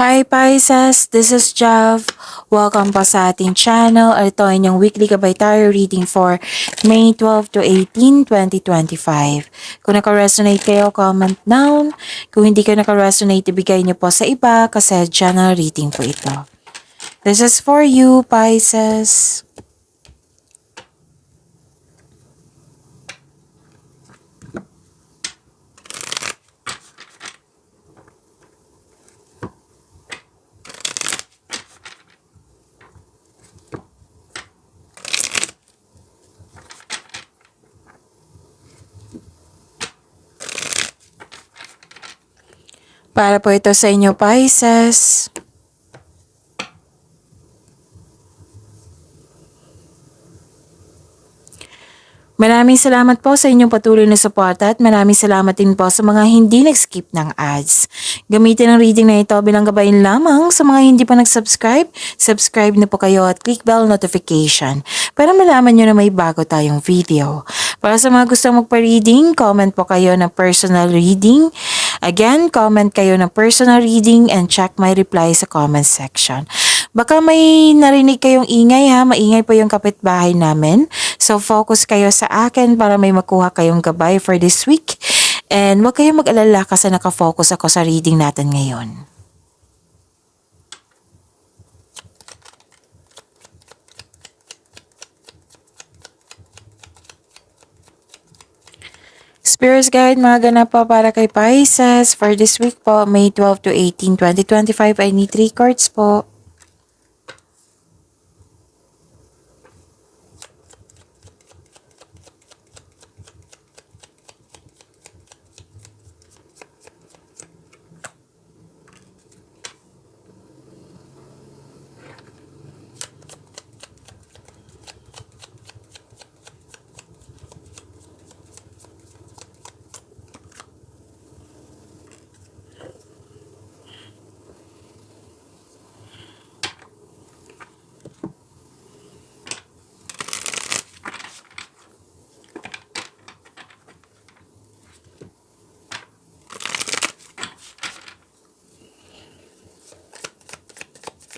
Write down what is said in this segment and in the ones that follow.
Hi Pisces, this is Jav. Welcome po sa ating channel. Ito ay inyong weekly gabay tayo reading for May 12 to 18, 2025. Kung naka-resonate kayo, comment down. Kung hindi kayo naka-resonate, ibigay niyo po sa iba kasi channel reading po ito. This is for you, Pisces. Para po ito sa inyo, Pisces. Maraming salamat po sa inyong patuloy na suporta at maraming salamat din po sa mga hindi nag-skip ng ads. Gamitin ang reading na ito bilang gabayan lamang sa mga hindi pa nag-subscribe. Subscribe na po kayo at click bell notification para malaman nyo na may bago tayong video. Para sa mga gusto magpa-reading, comment po kayo ng personal reading. Again, comment kayo ng personal reading and check my reply sa comment section. Baka may narinig kayong ingay ha, maingay po yung kapitbahay namin. So focus kayo sa akin para may makuha kayong gabay for this week. And huwag kayong mag-alala kasi nakafocus ako sa reading natin ngayon. Spirits Guide, mga ganap po para kay Pisces. For this week po, May 12 to 18, 2025, I need 3 cards po.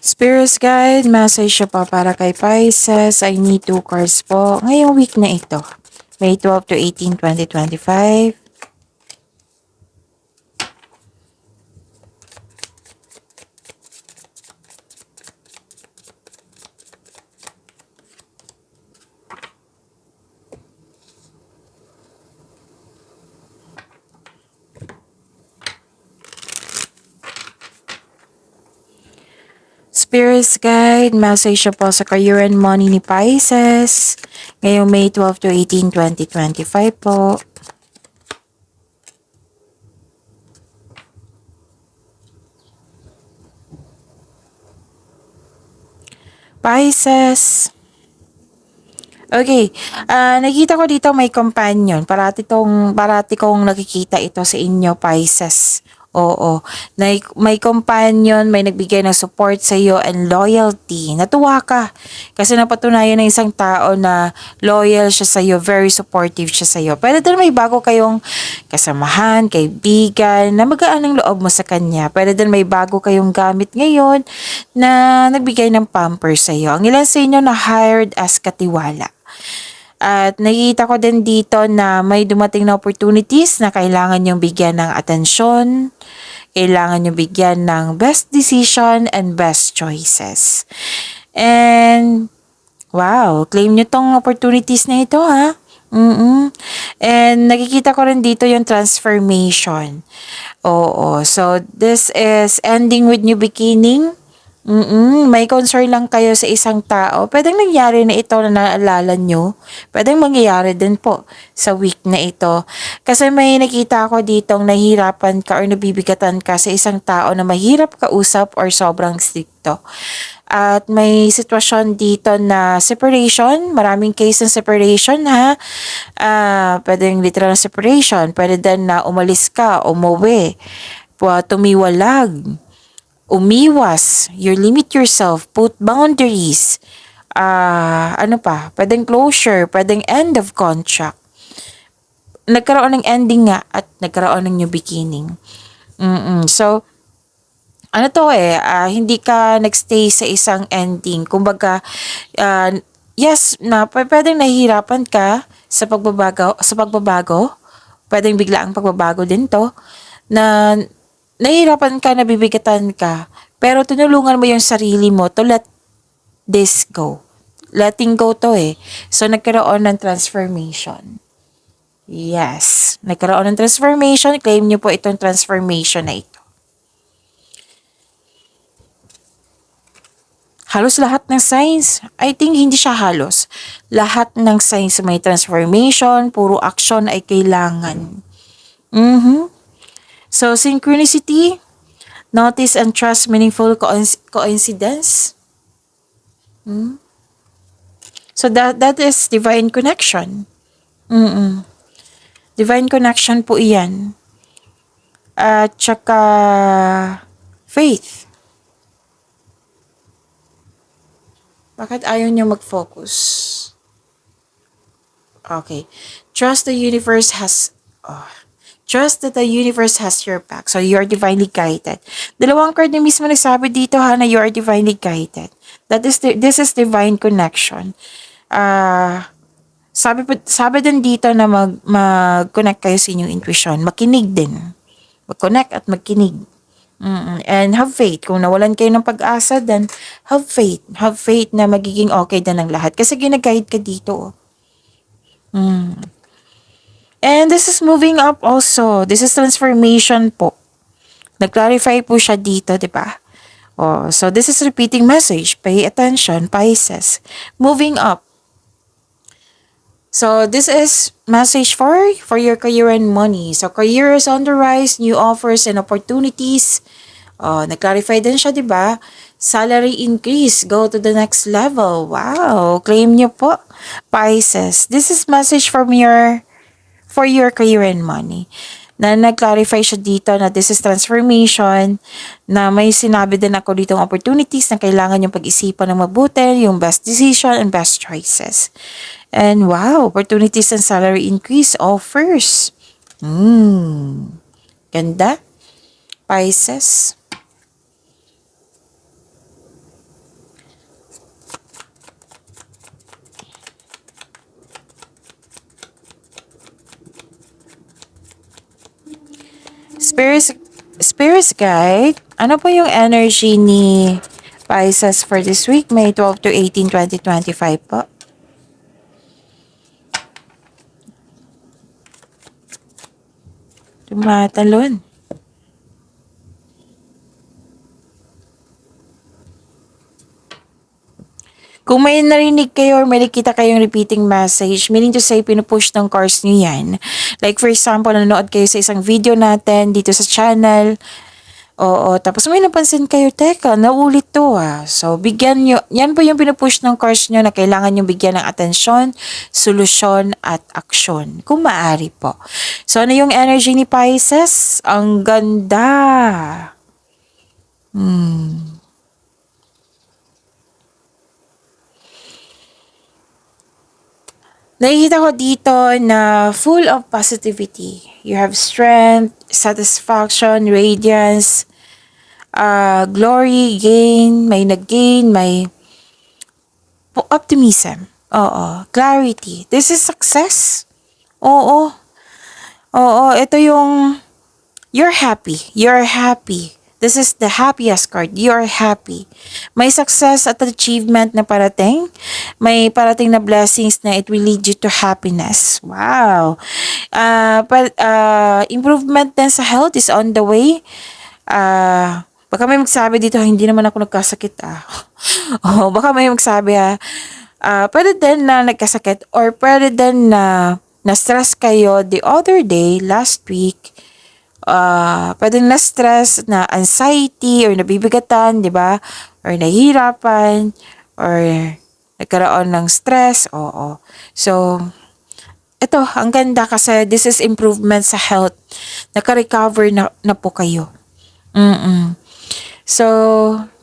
Spirits Guide, message siya pa para kay Pisces. I need 2 cards po ngayong week na ito. May 12 to 18, 2025. Spirits Guide, message siya po sa career and money ni Pisces. Ngayong May 12 to 18, 2025 po. Pisces. Okay, nakita ko dito may companion. Parati kong nakikita ito sa inyo, Pisces. Oo, may companion, may nagbigay ng support sa iyo and loyalty. Natuwa ka kasi napatunayan ng isang tao na loyal siya sa iyo, very supportive siya sa iyo. Pero din may bago kayong kasamahan, kaibigan, na magaan ang loob mo sa kanya. Pero din may bago kayong gamit ngayon na nagbigay ng pamper sa iyo. Ang ilan sa inyo na hired as katiwala. At nakikita ko din dito na may dumating na opportunities na kailangan nyong bigyan ng atensyon, kailangan nyong bigyan ng best decision and best choices. And wow, claim nyo tong opportunities na ito ha. And nakikita ko rin dito yung transformation. Oo, so this is ending with new beginning. May concern lang kayo sa isang tao. Pwedeng nangyari na ito na naalala nyo. Pwedeng mangyayari din po sa week na ito. Kasi may nakita ako ditong nahihirapan ka or nabibigatan ka sa isang tao na mahirap kausap or sobrang stricto. At may sitwasyon dito na separation. Maraming case ng separation ha. Pwedeng literal na separation. Pwede din na umalis ka, umuwi, tumiwalag, umiwas, you limit yourself, put boundaries, ano pa, pwedeng closure, pwedeng end of contract. Nagkaroon ng ending nga at nagkaroon ng new beginning. So, ano to hindi ka nagstay sa isang ending. Kumbaga, yes, pwedeng nahihirapan ka sa pagbabago. Pwedeng bigla ang pagbabago din to, na nahihirapan ka, nabibigatan ka, pero tinulungan mo yung sarili mo to let this go. Letting go to So, nagkaroon ng transformation. Yes. Nagkaroon ng transformation. Claim nyo po itong transformation na ito. Halos lahat ng signs, I think hindi siya halos. Lahat ng signs may transformation, puro action ay kailangan. So, synchronicity, notice and trust meaningful coincidence. So, that is divine connection. Divine connection po iyan. At saka faith. Bakit ayaw niyo mag-focus? Okay. Trust that the universe has your back. So, you are divinely guided. Dalawang card na mismo nagsabi dito na you are divinely guided. This is divine connection. Sabi din dito na mag-connect kayo sa inyong intuition. Makinig din. Mag-connect at magkinig. And have faith. Kung nawalan kayo ng pag-asa, then have faith. Have faith na magiging okay din ang lahat. Kasi ginaguide ka dito. And this is moving up also. This is transformation po. Nag-clarify po siya dito, di ba? So this is repeating message. Pay attention, Pisces. Moving up. So this is message for your career and money. So career is on the rise, new offers and opportunities. Nag-clarify din siya, di ba? Salary increase, go to the next level. Wow, claim niyo po, Pisces. This is message for your career and money. Na nag-clarify siya dito na this is transformation, na may sinabi din ako dito ng opportunities na kailangan yung pag-isipan ng mabuti, yung best decision and best choices. And wow, opportunities and salary increase offers. Ganda. Pisces. Spirits guide. Ano po yung energy ni Pisces for this week? May 12 to 18, 2025 po. Tumatalon. Kung may narinig kayo or may nakita kayong repeating message, meaning to say, pinupush ng cards nyo yan. Like for example, nanonood kayo sa isang video natin dito sa channel. Tapos may napansin kayo, teka, naulit to So, bigyan nyo, yan po yung pinupush ng cards nyo na kailangan nyo bigyan ng atensyon, solusyon, at aksyon. Kung maaari po. So, ano yung energy ni Pisces? Ang ganda. Nakikita ko dito na full of positivity. You have strength, satisfaction, radiance, glory, gain, may nag-gain, may optimism. Clarity. This is success. Ito yung you're happy. You're happy. This is the happiest card. You're happy. May success at achievement na parating. May parating na blessings na it will lead you to happiness. Wow. Improvement din sa health is on the way. Baka may magsabi dito, hindi naman ako nagkasakit baka may magsabi pwede din na nagkasakit or pwede din na na-stress kayo the other day, last week. Pwede na-stress, na anxiety, or nabibigatan, di ba? Or nahihirapan, or nagkaroon ng stress, So, ito, ang ganda kasi this is improvement sa health. Naka-recover na po kayo. So,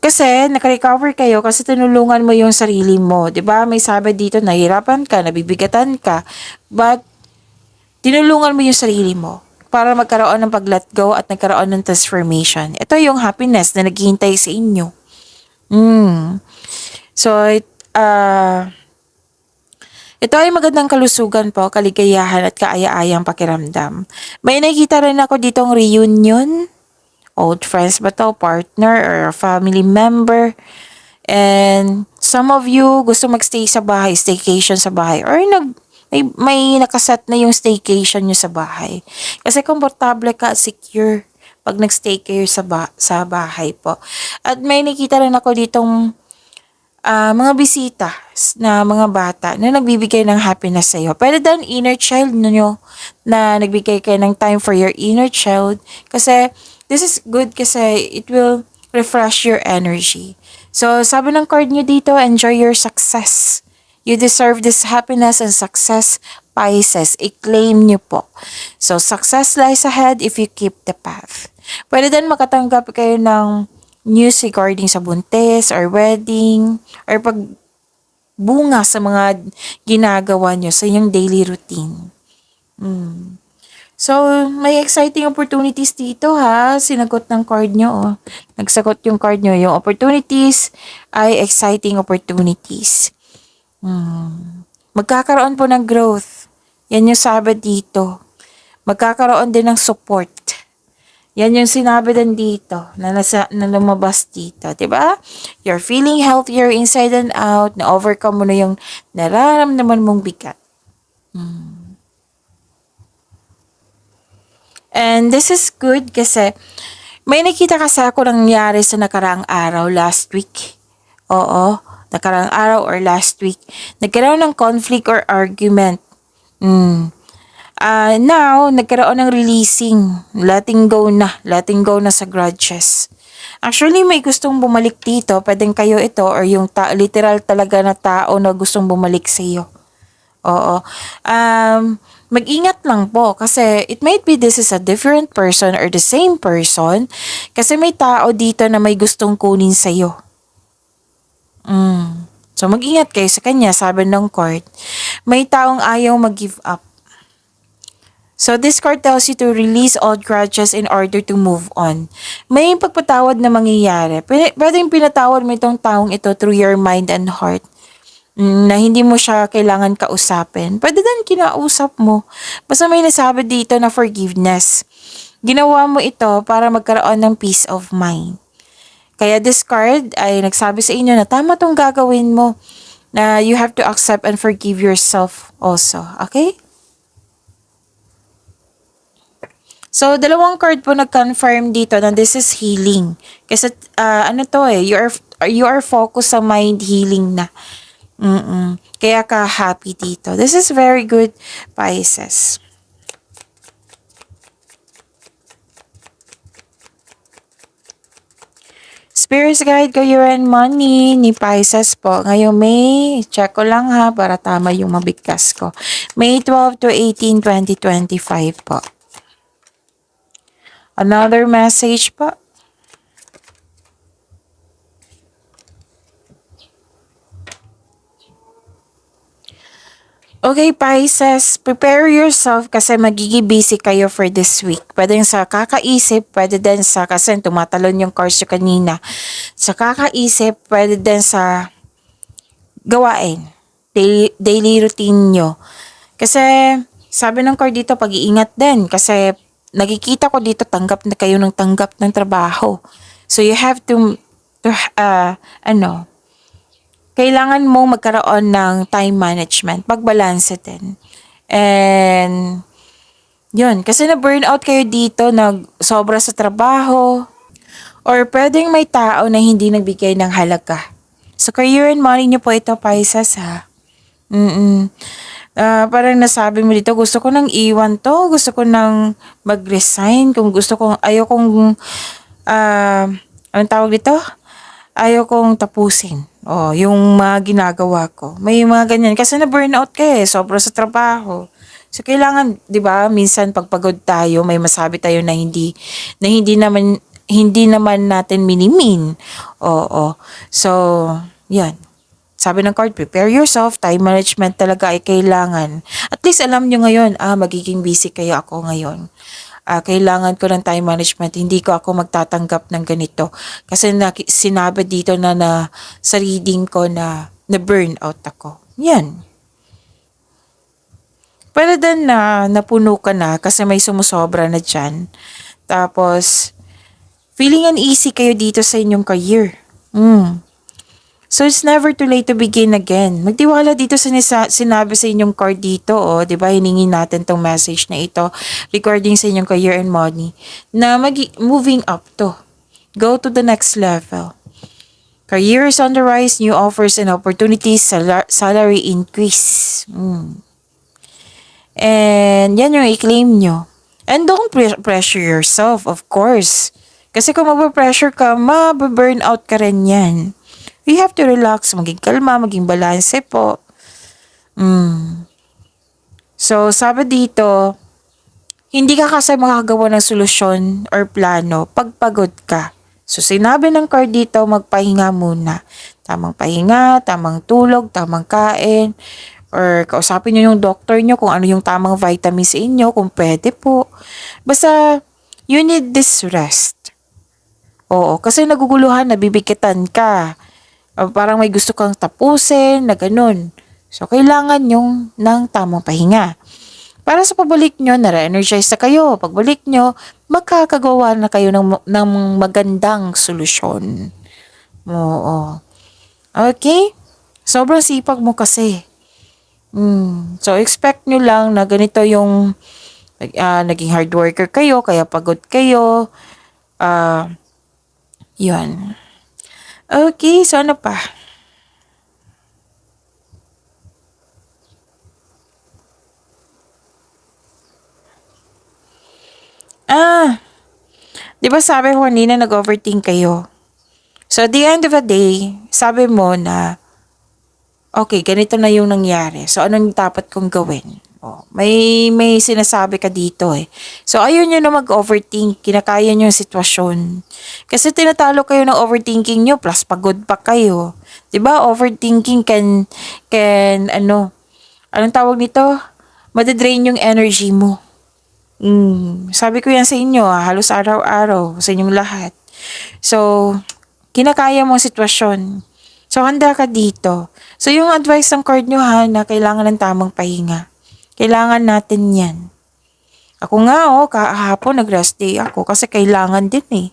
kasi naka-recover kayo kasi tinulungan mo yung sarili mo. Di ba? May sabi dito, nahihirapan ka, nabibigatan ka, but tinulungan mo yung sarili mo. para magkaroon ng pag-let go at nagkaroon ng transformation. Ito yung happiness na naghihintay sa inyo. So, ito ay magandang kalusugan po, kaligayahan at kaaya-ayang pakiramdam. May nakikita rin ako ditong reunion. Old friends ba to, partner or a family member. And some of you gusto magstay sa bahay, staycation sa bahay. Or may nakasat na yung staycation nyo sa bahay. Kasi komportable ka, secure pag nagstay kayo sa bahay po. At may nakita rin ako ditong mga bisita na mga bata na nagbibigay ng happiness sa iyo. Pwede din inner child nyo na nagbigay kayo ng time for your inner child. Kasi this is good kasi it will refresh your energy. So sabi ng card nyo dito, enjoy your success. You deserve this happiness and success, Pisces. I-claim nyo po. So success lies ahead if you keep the path. Pwede din makatanggap kayo ng news regarding sa buntis or wedding or pagbunga sa mga ginagawa nyo sa inyong daily routine. So, may exciting opportunities dito ha. Sinagot ng card nyo. Oh. Nagsagot yung card nyo. Yung opportunities ay exciting opportunities. Magkakaroon po ng growth. Yan yung sabi dito. Magkakaroon din ng support. Yan yung sinabi din dito na lumabas dito, 'di ba? You're feeling healthier inside and out, na-overcome mo na yung nararamdaman mong bigat. And this is good kasi may nakita kasi ako nangyari sa nakaraang araw last week. Oo, nakaraang araw or last week. Nagkaroon ng conflict or argument. Now, nagkaroon ng releasing. Letting go na sa grudges. Actually, may gustong bumalik dito. Pwedeng kayo ito or yung literal talaga na tao na gustong bumalik sa iyo. Oo. Mag-ingat lang po kasi it might be this is a different person or the same person kasi may tao dito na may gustong kunin sa iyo. So, mag-ingat kayo sa kanya, sabi ng card. May taong ayaw mag-give up. So, this card tells you to release old grudges in order to move on. May pagpatawad na mangyayari. Pwedeng pinatawad mo itong taong ito through your mind and heart. Na hindi mo siya kailangan kausapin. Pwede din kinausap mo. Basta may nasabi dito na forgiveness. Ginawa mo ito para magkaroon ng peace of mind. Kaya this card ay nagsabi sa inyo na tama tong gagawin mo. Na you have to accept and forgive yourself also. Okay? So, dalawang card po nag-confirm dito na this is healing. Kasi, you are focused sa mind healing na. Kaya ka happy dito. This is very good, Pisces. Spirit's Guide, Career and Money ni Pisces po. Ngayon May, check ko lang ha para tama yung mabigkas ko. May 12 to 18, 2025 po. Another message po. Okay, Pisces, prepare yourself kasi magiging busy kayo for this week. Pwede sa kakaisip, pwede din sa, kasi tumatalon yung cards yung kanina. Sa kakaisip, pwede din sa gawain, daily routine nyo. Kasi, sabi ng card dito, pag-iingat din. Kasi, nakikita ko dito, tanggap na kayo ng tanggap ng trabaho. So, you have to kailangan mo magkaroon ng time management, pagbalanse din. And, yun, kasi na-burnout kayo dito, sobra sa trabaho, or pwedeng may tao na hindi nagbigay ng halaga. So, career and money nyo po ito, Pisces, ha? Parang nasabi mo dito, gusto ko nang iwan to, gusto ko nang mag-resign, ayaw kong, anong tawag dito? Ayaw kong tapusin. Yung mga ginagawa ko. May mga ganyan. Kasi na-burnout ka sobra sa trabaho. So, kailangan, di ba, minsan pagpagod tayo, may masabi tayo na hindi naman natin minimin. So, yan. Sabi ng card, prepare yourself. Time management talaga ay kailangan. At least alam nyo ngayon, magiging busy kayo ako ngayon. kailangan ko ng time management, hindi ko ako magtatanggap ng ganito. Kasi sinabi dito na sa reading ko na burnout ako. Yan. Pero then napuno ka na kasi may sumusobra na dyan. Tapos, feeling uneasy kayo dito sa inyong career. So, it's never too late to begin again. Magtiwala dito sa sinabi sa inyong card dito, di ba? Hiningin natin tong message na ito regarding sa inyong career and money na moving up to. Go to the next level. Career is on the rise, new offers and opportunities, salary increase. And yan yung i-claim nyo. And don't pressure yourself, of course. Kasi kung mabapressure ka, mababurnout ka rin yan. You have to relax, maging kalma, maging balanse po. So, sabi dito, hindi ka kasi makagawa ng solusyon or plano pag pagod ka. So, sinabi ng card dito, magpahinga muna. Tamang pahinga, tamang tulog, tamang kain, or kausapin nyo yung doctor nyo kung ano yung tamang vitamin sa inyo, kung pwede po. Basta, you need this rest. Oo, kasi naguguluhan, nabibikitan ka. Parang may gusto kang tapusin, na ganun. So, kailangan yung ng tamang pahinga. Para sa pabalik nyo, na-re-energize na kayo. Pagbalik nyo, magkakagawa na kayo ng magandang solusyon. Oo. Okay? Sobrang sipag mo kasi. So, expect nyo lang na ganito yung naging hard worker kayo, kaya pagod kayo. Yun. Okay, so ano pa? Di ba sabi ko kanina nag-overthink kayo? So, at the end of the day, sabi mo na, okay, ganito na yung nangyari. So, anong dapat kong gawin? May sinasabi ka dito eh. So, ayun nyo na mag-overthink. Kinakaya nyo yung sitwasyon. Kasi tinatalo kayo ng overthinking nyo, plus pagod pa kayo. Diba? Overthinking anong tawag nito? Madadrain yung energy mo. Sabi ko yan sa inyo, halos araw-araw, sa inyong lahat. So, kinakaya mo ang sitwasyon. So, handa ka dito. So, yung advice ng card nyo na kailangan ng tamang pahinga. Kailangan natin yan. Ako nga, kahapon nag-rest day ako kasi kailangan din eh.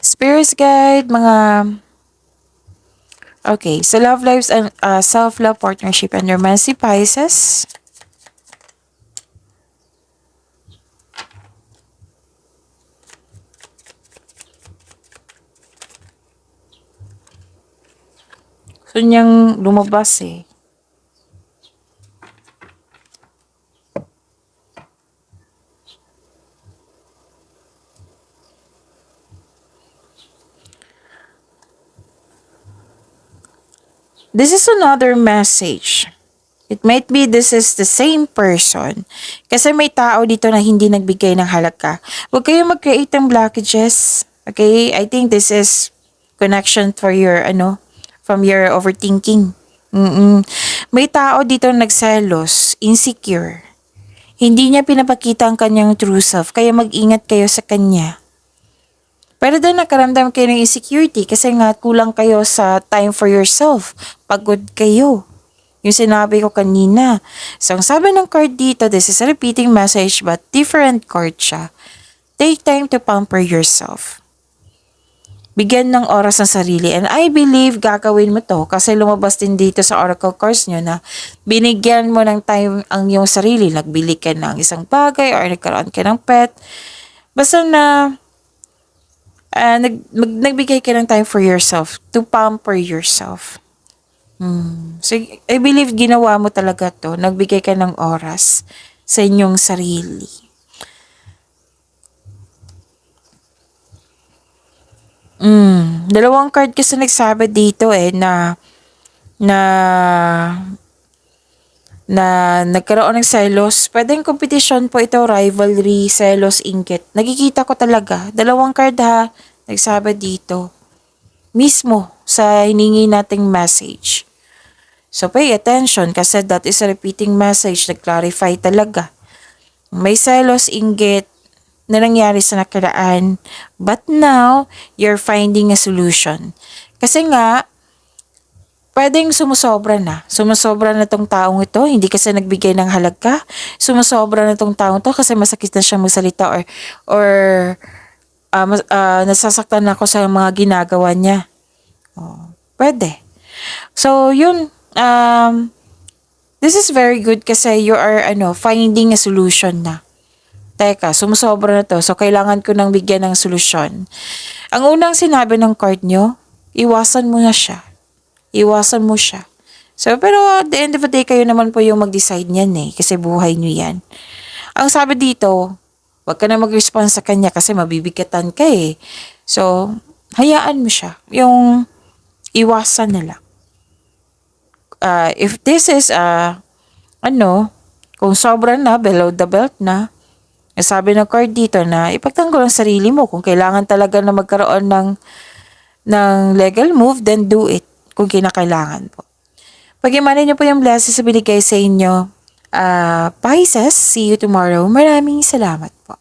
Spirits guide, okay, so love lives and self-love, partnership, and romance, Pisces. So, niyang lumabas eh. This is another message. It might be this is the same person. Kasi may tao dito na hindi nagbigay ng halaga. Huwag kayong mag-create ng blockages. Okay? I think this is connection for your, from your overthinking. May tao dito na nagselos, insecure. Hindi niya pinapakita ang kanyang true self, kaya mag-ingat kayo sa kanya. Pero doon nakaramdam kayo ng insecurity kasi nga kulang kayo sa time for yourself. Pagod kayo. Yung sinabi ko kanina. So, ang sabi ng card dito, this is a repeating message but different card siya. Take time to pamper yourself. Bigyan ng oras ng sarili. And I believe gagawin mo to kasi lumabas din dito sa oracle cards nyo na binigyan mo ng time ang iyong sarili. Nagbili ka ng isang bagay or nagkaroon ka ng pet. Basta na nagbigay ka ng time for yourself, to pamper yourself. So, I believe ginawa mo talaga to. Nagbigay ka ng oras sa inyong sarili. Dalawang card kasi nagsabi dito na nagkaroon ng selos. Pwedeng competition po ito, rivalry, selos, inggit. Nakikita ko talaga. Dalawang card Nagsabi dito, mismo sa hiningi nating message. So pay attention kasi that is a repeating message. Nag-clarify talaga. May selos, inggit na nangyari sa nakaraan. But now, you're finding a solution. Kasi nga, pwedeng sumusobra na. Sumusobra na tong taong ito. Hindi kasi nagbigay ng halaga. Sumusobra na tong taong to kasi masakit na siya magsalita or nasasaktan ako sa mga ginagawa niya. Oh, pwede. So, yun. This is very good kasi you are finding a solution na. Teka, sumusobra na to. So, kailangan ko nang bigyan ng solusyon. Ang unang sinabi ng card nyo, iwasan mo na siya. Iwasan mo siya. So, pero at the end of the day, kayo naman po yung mag-decide niyan kasi buhay nyo yan. Ang sabi dito, wag ka na mag-respond sa kanya kasi mabibigatan ka eh. So, hayaan mo siya. Yung iwasan na lang. If this is, kung sobra na, below the belt na, sabi ng card dito na ipagtanggol ang sarili mo. Kung kailangan talaga na magkaroon ng legal move, then do it kung kinakailangan po. Pag-imanin niyo po yung blessings na binigay sa inyo. Pisces, see you tomorrow. Maraming salamat po.